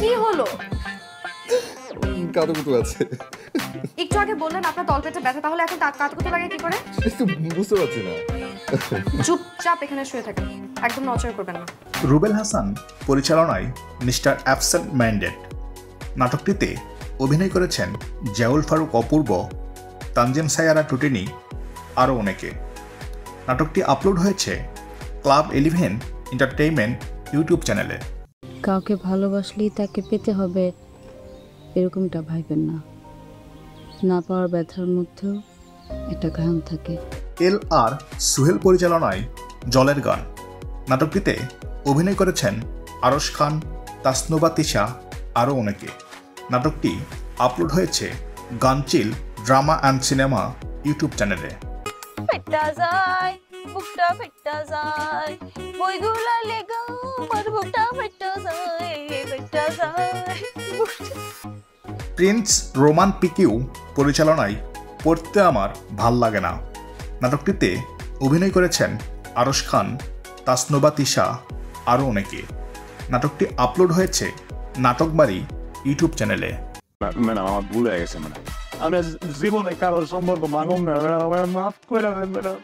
কি হলো? কাতুকুতু আছে। একটু আগে বললেন আপনার তলপেটে ব্যথা, তাহলে এখন কাতুকুতু লাগে কি করে? বুঝতে পারছি না। চুপচাপ এখানে শুয়ে থাকেন, একদম নড়চড় করবেন না। রুবেল হাসান পরিচালনায় মিস্টার অ্যাবসেন্ট মাইন্ডেড নাটকটিতে অভিনয় করেছেন জাউল ফারুক অপূর্ব, তানজিম সায়ারা টুটিনি, আরও অনেকে। নাটকটি আপলোড হয়েছে ক্লাব 11 এন্টারটেইনমেন্ট ইউটিউব চ্যানেলে। কাউকে ভালোবাসলেই তাকে পেতে হবে এরকমটা ভাইবেন না, না পাওয়ার ব্যথার মধ্যেও একটা ঘাম থাকে। LR সুহেল পরিচালনায় জলের গান নাটকটিতে অভিনয় করেছেন আরশ খান, তাসনুবা তিশা, আরও অনেকে। নাটকটি আপলোড হয়েছে Gangchil drama and cinema YouTube চ্যানেলে। ফেটা যায় বুকটা, ফেটা যায় বইগুলা লেগা আমার বুকটা, ফেটা যায়, ফেটা যায়। প্রিন্স রোমান পিকিউ পরিচালনায় পড়তে আমার ভাল লাগে না নাটকটিতে অভিনয় করেছেন আরশ খান, তাসনুবা তিশা, আরও অনেকে। নাটকটি আপলোড হয়েছে নাটকবাড়ি ইউটিউব চ্যানেলে। ম্যাডাম আমার ভুল হয়ে গেছে ম্যাডাম, আমি জীবনে কারোর সম্পর্ক মানব না ম্যাডাম, আমার মাফ করে দেন ম্যাডাম,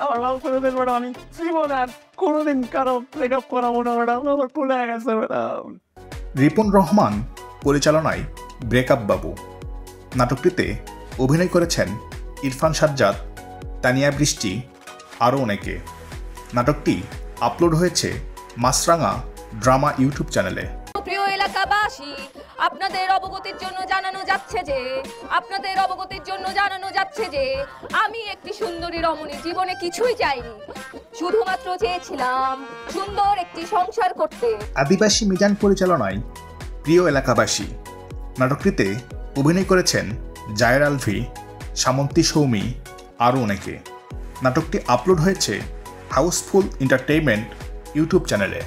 আমার মাফ করে দেন ম্যাডাম, আমি জীবনে আর কোনোদিন কারো ব্রেকআপ করাবো না ম্যাডাম, আমার ভুল হয়ে গেছে ম্যাডাম। রিপন রহমান পরিচালনায় ব্রেকআপ বাবু নাটকটিতে অভিনয় করেছেন ইরফান সাজ্জাদ, তানিয়া বৃষ্টি, আরও অনেকে। নাটকটি আপলোড হয়েছে মাছরাঙা ড্রামা ইউটিউব চ্যানেলে। প্রিয় এলাকাবাসী, আপনাদের অবগতির জন্য জানানো যাচ্ছে যে আমি একটি সুন্দরী রমণী, জীবনে কিছুই চাইনি, শুধুমাত্র চেয়েছিলাম সুন্দর একটি সংসার করতে। আদিবাসী মিজান পরিচালনায় প্রিয় এলাকাবাসী নাটকটিতে অভিনয় করেছেন জায়ের আলভি, সামন্তী সৌমি, আরও অনেকে। নাটকটি আপলোড হয়েছে হাউসফুল এন্টারটেইনমেন্ট ইউটিউব চ্যানেলে।